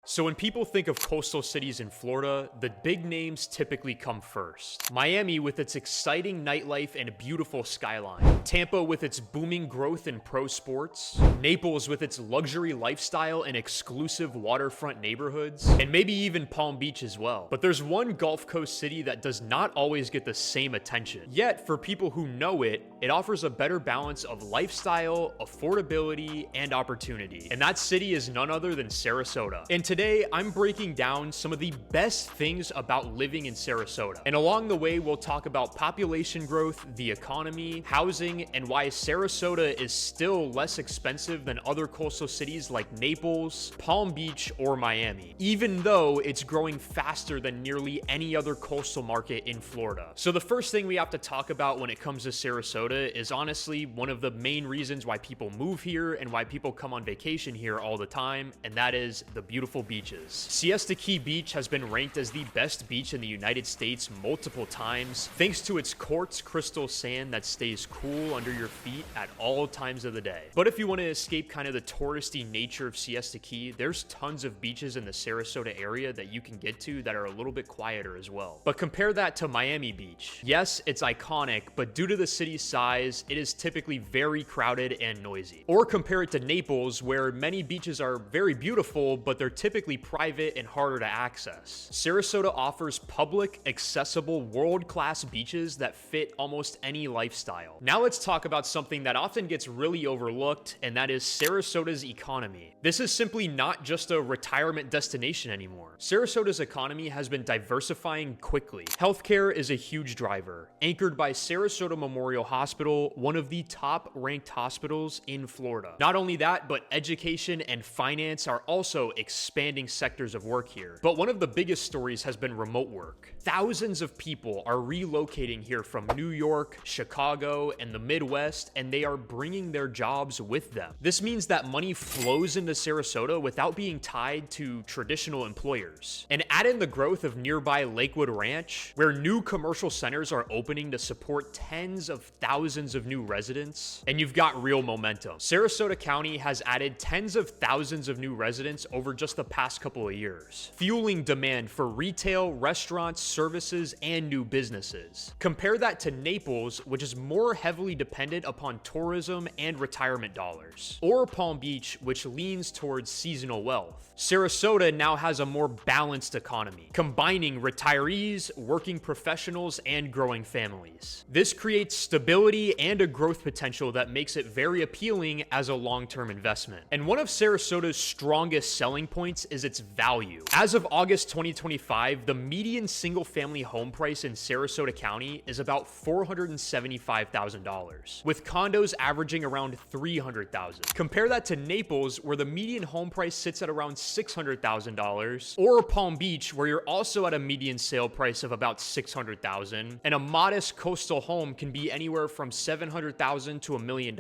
So when people think of coastal cities in Florida, the big names typically come first. Miami with its exciting nightlife and beautiful skyline. Tampa with its booming growth in pro sports. Naples with its luxury lifestyle and exclusive waterfront neighborhoods. And maybe even Palm Beach as well. But there's one Gulf Coast city that does not always get the same attention. Yet, for people who know it, it offers a better balance of lifestyle, affordability, and opportunity. And that city is none other than Sarasota. And today, I'm breaking down some of the best things about living in Sarasota. And along the way, we'll talk about population growth, the economy, housing, and why Sarasota is still less expensive than other coastal cities like Naples, Palm Beach, or Miami, even though it's growing faster than nearly any other coastal market in Florida. So the first thing we have to talk about when it comes to Sarasota is honestly one of the main reasons why people move here and why people come on vacation here all the time, and that is the beautiful beaches. Siesta Key Beach has been ranked as the best beach in the United States multiple times, thanks to its quartz crystal sand that stays cool under your feet at all times of the day. But if you want to escape kind of the touristy nature of Siesta Key, there's tons of beaches in the Sarasota area that you can get to that are a little bit quieter as well. But compare that to Miami Beach. Yes, it's iconic, but due to the city's size, it is typically very crowded and noisy. Or compare it to Naples, where many beaches are very beautiful, but they're typically private and harder to access. Sarasota offers public, accessible, world-class beaches that fit almost any lifestyle. Now let's talk about something that often gets really overlooked, and that is Sarasota's economy. This is simply not just a retirement destination anymore. Sarasota's economy has been diversifying quickly. Healthcare is a huge driver, anchored by Sarasota Memorial Hospital, one of the top-ranked hospitals in Florida. Not only that, but education and finance are also expanding sectors of work here. But one of the biggest stories has been remote work. Thousands of people are relocating here from New York, Chicago, and the Midwest, and they are bringing their jobs with them. This means that money flows into Sarasota without being tied to traditional employers. And add in the growth of nearby Lakewood Ranch, where new commercial centers are opening to support tens of thousands of new residents, and you've got real momentum. Sarasota County has added tens of thousands of new residents over just the past couple of years, fueling demand for retail, restaurants, services, and new businesses. Compare that to Naples, which is more heavily dependent upon tourism and retirement dollars, or Palm Beach, which leans towards seasonal wealth. Sarasota now has a more balanced economy, combining retirees, working professionals, and growing families. This creates stability and a growth potential that makes it very appealing as a long-term investment. And one of Sarasota's strongest selling points is its value. As of August 2025, the median single-family home price in Sarasota County is about $475,000, with condos averaging around $300,000. Compare that to Naples, where the median home price sits at around $600,000, or Palm Beach, where you're also at a median sale price of about $600,000, and a modest coastal home can be anywhere from $700,000 to $1 million.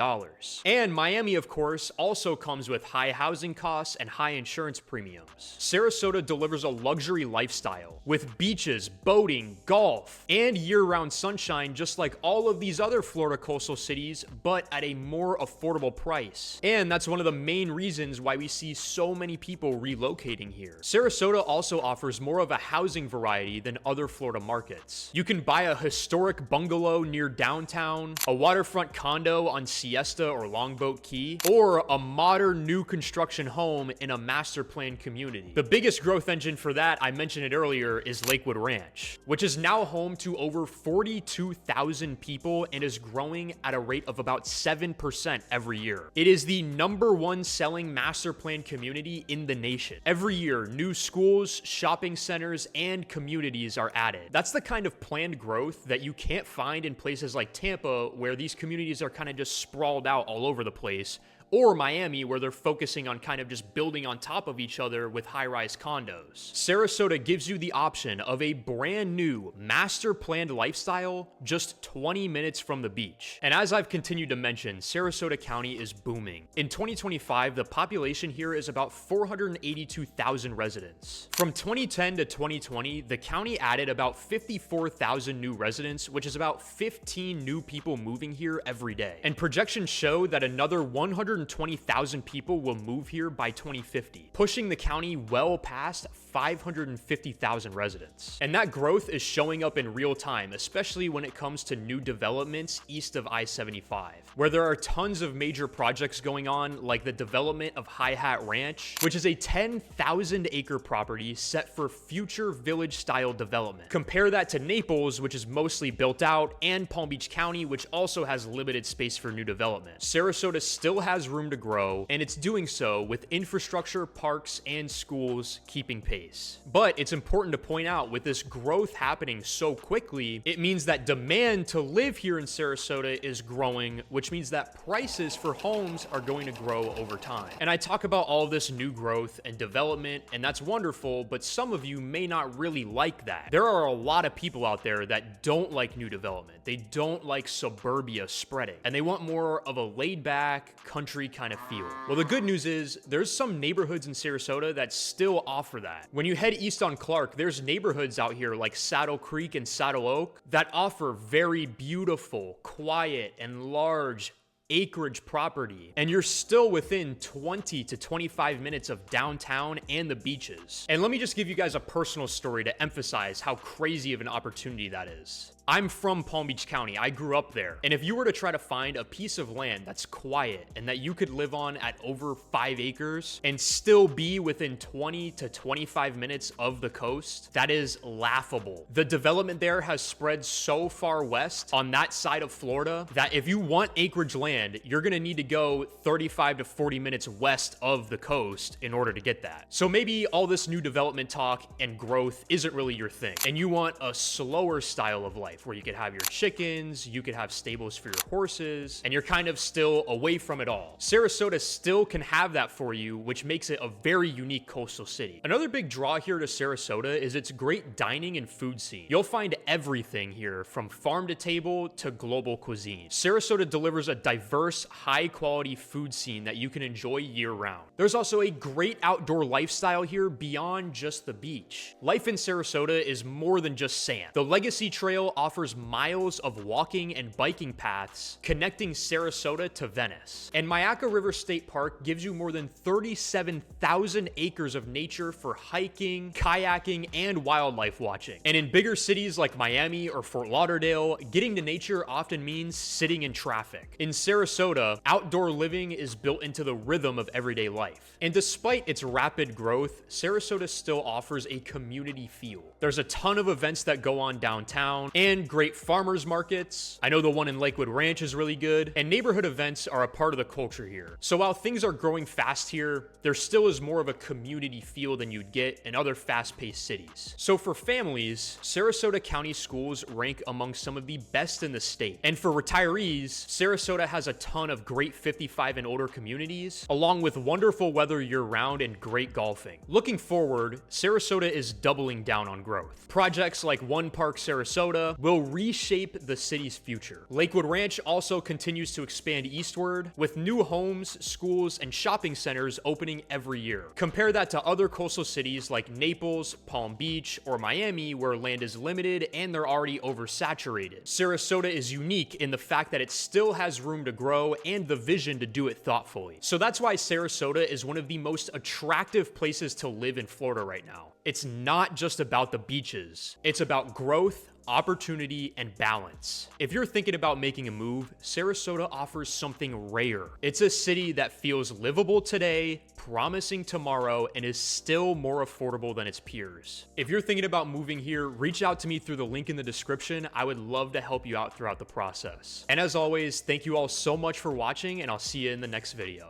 And Miami, of course, also comes with high housing costs and high insurance premiums. Sarasota delivers a luxury lifestyle with beaches, boating, golf, and year-round sunshine, just like all of these other Florida coastal cities, but at a more affordable price. And that's one of the main reasons why we see so many people relocating here. Sarasota also offers more of a housing variety than other Florida markets. You can buy a historic bungalow near downtown, a waterfront condo on Siesta or Longboat Key, or a modern new construction home in a master plan community. The biggest growth engine for that, I mentioned it earlier, is Lakewood Ranch, which is now home to over 42,000 people and is growing at a rate of about 7% every year. It is the #1 selling master plan community in the nation. Every year, new schools, shopping centers, and communities are added. That's the kind of planned growth that you can't find in places like Tampa, where these communities are kind of just sprawled out all over the place, or Miami, where they're focusing on kind of just building on top of each other with high-rise condos. Sarasota gives you the option of a brand new master planned lifestyle just 20 minutes from the beach. And as I've continued to mention, Sarasota County is booming. In 2025, the population here is about 482,000 residents. From 2010 to 2020, the county added about 54,000 new residents, which is about 15 new people moving here every day. And projections show that another 100 220,000 people will move here by 2050, pushing the county well past 550,000 residents. And that growth is showing up in real time, especially when it comes to new developments east of I-75, where there are tons of major projects going on, like the development of High Hat Ranch, which is a 10,000 acre property set for future village-style development. Compare that to Naples, which is mostly built out, and Palm Beach County, which also has limited space for new development. Sarasota still has room to grow, and it's doing so with infrastructure, parks, and schools keeping pace. But it's important to point out, with this growth happening so quickly, it means that demand to live here in Sarasota is growing, which means that prices for homes are going to grow over time. And I talk about all this new growth and development, and that's wonderful, but some of you may not really like that. There are a lot of people out there that don't like new development. They don't like suburbia spreading, and they want more of a laid-back, country kind of feel. Well, the good news is there's some neighborhoods in Sarasota that still offer that. When you head east on Clark, there's neighborhoods out here like Saddle Creek and Saddle Oak that offer very beautiful, quiet, and large acreage property, and you're still within 20 to 25 minutes of downtown and the beaches. And let me just give you guys a personal story to emphasize how crazy of an opportunity that is. I'm from Palm Beach County. I grew up there. And if you were to try to find a piece of land that's quiet and that you could live on at over 5 acres and still be within 20 to 25 minutes of the coast, that is laughable. The development there has spread so far west on that side of Florida that if you want acreage land, you're gonna need to go 35 to 40 minutes west of the coast in order to get that. So maybe all this new development talk and growth isn't really your thing, and you want a slower style of life, where you could have your chickens, you could have stables for your horses, and you're kind of still away from it all. Sarasota still can have that for you, which makes it a very unique coastal city. Another big draw here to Sarasota is its great dining and food scene. You'll find everything here, from farm to table to global cuisine. Sarasota delivers a diverse, high-quality food scene that you can enjoy year-round. There's also a great outdoor lifestyle here beyond just the beach. Life in Sarasota is more than just sand. The Legacy Trail offers miles of walking and biking paths connecting Sarasota to Venice. And Myakka River State Park gives you more than 37,000 acres of nature for hiking, kayaking, and wildlife watching. And in bigger cities like Miami or Fort Lauderdale, getting to nature often means sitting in traffic. In Sarasota, outdoor living is built into the rhythm of everyday life. And despite its rapid growth, Sarasota still offers a community feel. There's a ton of events that go on downtown, and great farmers markets. I know the one in Lakewood Ranch is really good, and neighborhood events are a part of the culture here. So while things are growing fast here, there still is more of a community feel than you'd get in other fast-paced cities. So for families, Sarasota County schools rank among some of the best in the state. And for retirees, Sarasota has a ton of great 55 and older communities, along with wonderful weather year-round and great golfing. Looking forward, Sarasota is doubling down on growth. Projects like One Park Sarasota will reshape the city's future. Lakewood Ranch also continues to expand eastward, with new homes, schools, and shopping centers opening every year. Compare that to other coastal cities like Naples, Palm Beach, or Miami, where land is limited and they're already oversaturated. Sarasota is unique in the fact that it still has room to grow and the vision to do it thoughtfully. So that's why Sarasota is one of the most attractive places to live in Florida right now. It's not just about the beaches. It's about growth, opportunity, and balance. If you're thinking about making a move, Sarasota offers something rare. It's a city that feels livable today, promising tomorrow, and is still more affordable than its peers. If you're thinking about moving here, reach out to me through the link in the description. I would love to help you out throughout the process. And as always, thank you all so much for watching, and I'll see you in the next video.